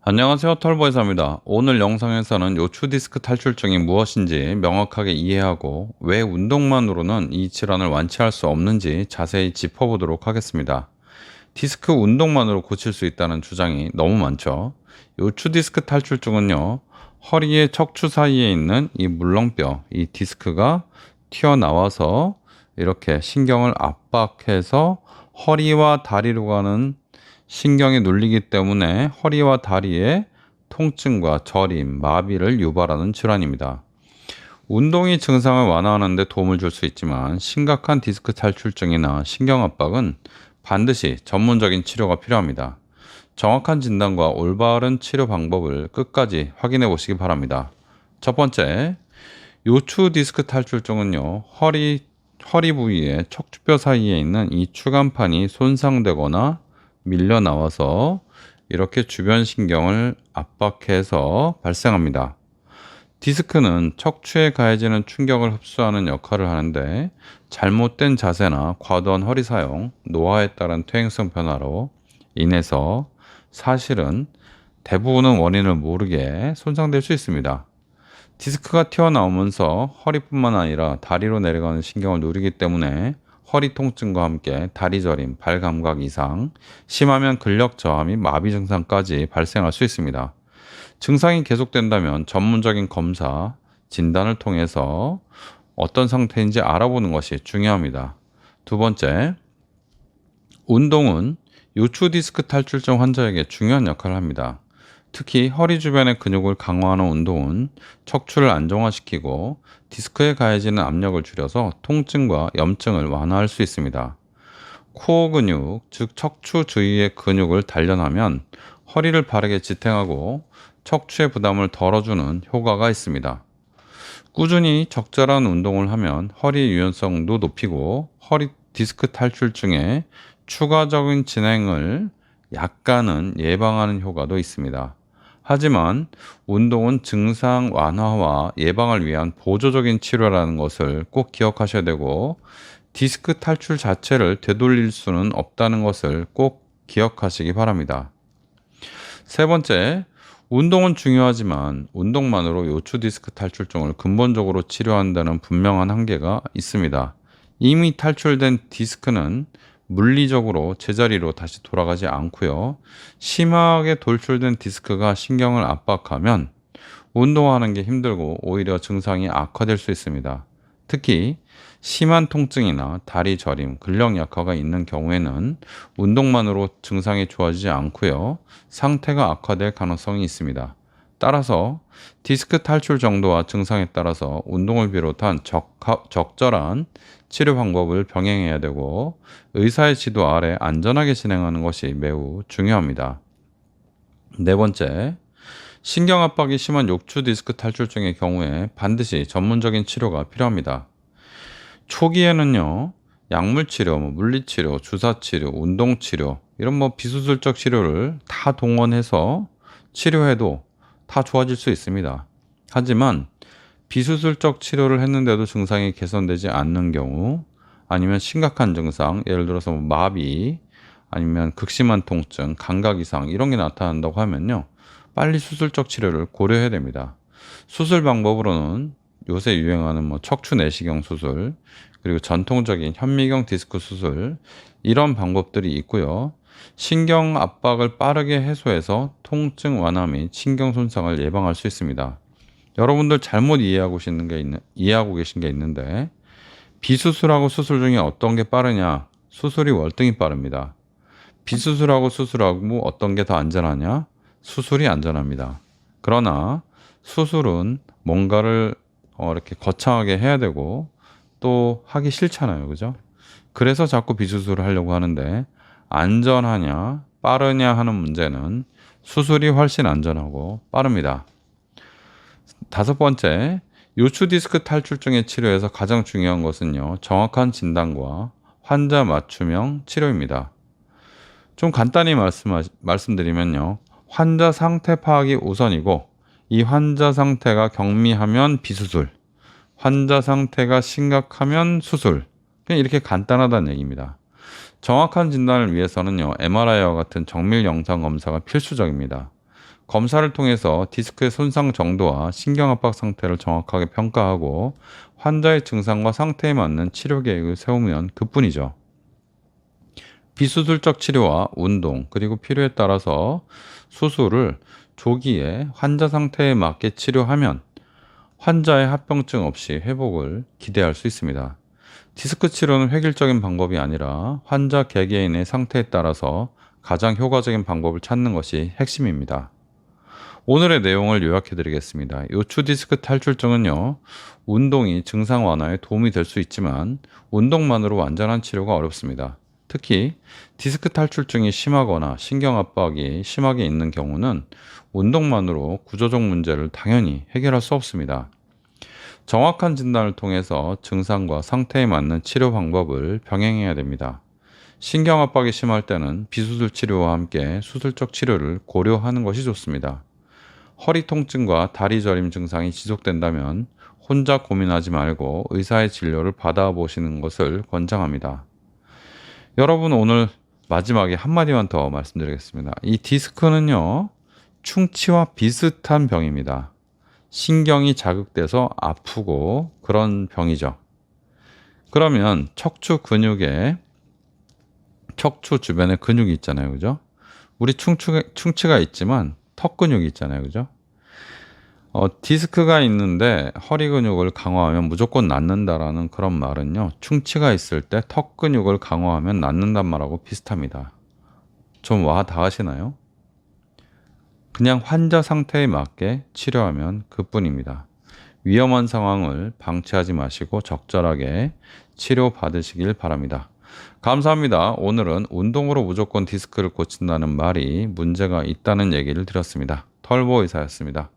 안녕하세요, 털보이사입니다. 오늘 영상에서는 요추 디스크 탈출증이 무엇인지 명확하게 이해하고 왜 운동만으로는 이 질환을 완치할 수 없는지 자세히 짚어보도록 하겠습니다. 디스크 운동만으로 고칠 수 있다는 주장이 너무 많죠. 요추 디스크 탈출증은요, 허리의 척추 사이에 있는 이 물렁뼈, 이 디스크가 튀어나와서 이렇게 신경을 압박해서 허리와 다리로 가는 신경이 눌리기 때문에 허리와 다리에 통증과 저림, 마비를 유발하는 질환입니다. 운동이 증상을 완화하는 데 도움을 줄 수 있지만 심각한 디스크 탈출증이나 신경 압박은 반드시 전문적인 치료가 필요합니다. 정확한 진단과 올바른 치료 방법을 끝까지 확인해 보시기 바랍니다. 첫 번째, 요추 디스크 탈출증은요, 허리 부위에 척추뼈 사이에 있는 이 추간판이 손상되거나 밀려 나와서 이렇게 주변 신경을 압박해서 발생합니다. 디스크는 척추에 가해지는 충격을 흡수하는 역할을 하는데 잘못된 자세나 과도한 허리 사용, 노화에 따른 퇴행성 변화로 인해서 사실은 대부분은 원인을 모르게 손상될 수 있습니다. 디스크가 튀어나오면서 허리뿐만 아니라 다리로 내려가는 신경을 누리기 때문에 허리 통증과 함께 다리 저림, 발 감각 이상, 심하면 근력 저하 및 마비 증상까지 발생할 수 있습니다. 증상이 계속된다면 전문적인 검사, 진단을 통해서 어떤 상태인지 알아보는 것이 중요합니다. 두 번째, 운동은 요추 디스크 탈출증 환자에게 중요한 역할을 합니다. 특히 허리 주변의 근육을 강화하는 운동은 척추를 안정화시키고 디스크에 가해지는 압력을 줄여서 통증과 염증을 완화할 수 있습니다. 코어 근육, 즉 척추 주위의 근육을 단련하면 허리를 바르게 지탱하고 척추의 부담을 덜어주는 효과가 있습니다. 꾸준히 적절한 운동을 하면 허리 유연성도 높이고 허리 디스크 탈출증의 추가적인 진행을 약간은 예방하는 효과도 있습니다. 하지만 운동은 증상 완화와 예방을 위한 보조적인 치료라는 것을 꼭 기억하셔야 되고 디스크 탈출 자체를 되돌릴 수는 없다는 것을 꼭 기억하시기 바랍니다. 세 번째, 운동은 중요하지만 운동만으로 요추 디스크 탈출증을 근본적으로 치료한다는 분명한 한계가 있습니다. 이미 탈출된 디스크는 물리적으로 제자리로 다시 돌아가지 않고요. 심하게 돌출된 디스크가 신경을 압박하면 운동하는 게 힘들고 오히려 증상이 악화될 수 있습니다. 특히 심한 통증이나 다리 저림, 근력 약화가 있는 경우에는 운동만으로 증상이 좋아지지 않고요. 상태가 악화될 가능성이 있습니다. 따라서 디스크 탈출 정도와 증상에 따라서 운동을 비롯한 적절한 치료 방법을 병행해야 되고 의사의 지도 아래 안전하게 진행하는 것이 매우 중요합니다. 네 번째, 신경 압박이 심한 요추 디스크 탈출증의 경우에 반드시 전문적인 치료가 필요합니다. 초기에는요, 약물 치료, 물리 치료, 주사 치료, 운동 치료 이런 비수술적 치료를 다 동원해서 치료해도 다 좋아질 수 있습니다. 하지만 비수술적 치료를 했는데도 증상이 개선되지 않는 경우 아니면 심각한 증상, 예를 들어서 마비 아니면 극심한 통증, 감각 이상 이런 게 나타난다고 하면요, 빨리 수술적 치료를 고려해야 됩니다. 수술 방법으로는 요새 유행하는 척추 내시경 수술, 그리고 전통적인 현미경 디스크 수술 이런 방법들이 있고요. 신경 압박을 빠르게 해소해서 통증 완화 및 신경 손상을 예방할 수 있습니다. 여러분들 잘못 이해하고 계신 게 있는데 비수술하고 수술 중에 어떤 게 빠르냐? 수술이 월등히 빠릅니다. 비수술하고 수술하고 어떤 게 더 안전하냐? 수술이 안전합니다. 그러나 수술은 뭔가를 이렇게 거창하게 해야 되고 또 하기 싫잖아요. 그죠? 그래서 자꾸 비수술을 하려고 하는데 안전하냐, 빠르냐 하는 문제는 수술이 훨씬 안전하고 빠릅니다. 다섯 번째, 요추 디스크 탈출증의 치료에서 가장 중요한 것은요, 정확한 진단과 환자 맞춤형 치료입니다. 좀 간단히 말씀드리면요, 환자 상태 파악이 우선이고 이 환자 상태가 경미하면 비수술, 환자 상태가 심각하면 수술, 그냥 이렇게 간단하다는 얘기입니다. 정확한 진단을 위해서는요, MRI와 같은 정밀 영상 검사가 필수적입니다. 검사를 통해서 디스크의 손상 정도와 신경압박 상태를 정확하게 평가하고 환자의 증상과 상태에 맞는 치료 계획을 세우면 그뿐이죠. 비수술적 치료와 운동, 그리고 필요에 따라서 수술을 조기에 환자 상태에 맞게 치료하면 환자의 합병증 없이 회복을 기대할 수 있습니다. 디스크 치료는 획일적인 방법이 아니라 환자 개개인의 상태에 따라서 가장 효과적인 방법을 찾는 것이 핵심입니다. 오늘의 내용을 요약해 드리겠습니다. 요추 디스크 탈출증은요, 운동이 증상 완화에 도움이 될 수 있지만 운동만으로 완전한 치료가 어렵습니다. 특히 디스크 탈출증이 심하거나 신경 압박이 심하게 있는 경우는 운동만으로 구조적 문제를 당연히 해결할 수 없습니다. 정확한 진단을 통해서 증상과 상태에 맞는 치료 방법을 병행해야 됩니다. 신경 압박이 심할 때는 비수술 치료와 함께 수술적 치료를 고려하는 것이 좋습니다. 허리 통증과 다리 저림 증상이 지속된다면 혼자 고민하지 말고 의사의 진료를 받아보시는 것을 권장합니다. 여러분, 오늘 마지막에 한마디만 더 말씀드리겠습니다. 이 디스크는요, 충치와 비슷한 병입니다. 신경이 자극돼서 아프고 그런 병이죠. 그러면 척추 주변에 근육이 있잖아요. 그죠? 우리 충치가 있지만 턱 근육이 있잖아요. 그죠? 디스크가 있는데 허리 근육을 강화하면 무조건 낫는다라는 그런 말은요, 충치가 있을 때 턱 근육을 강화하면 낫는단 말하고 비슷합니다. 좀 와 닿으시나요? 그냥 환자 상태에 맞게 치료하면 그뿐입니다. 위험한 상황을 방치하지 마시고 적절하게 치료받으시길 바랍니다. 감사합니다. 오늘은 운동으로 무조건 디스크를 고친다는 말이 문제가 있다는 얘기를 드렸습니다. 털보 의사였습니다.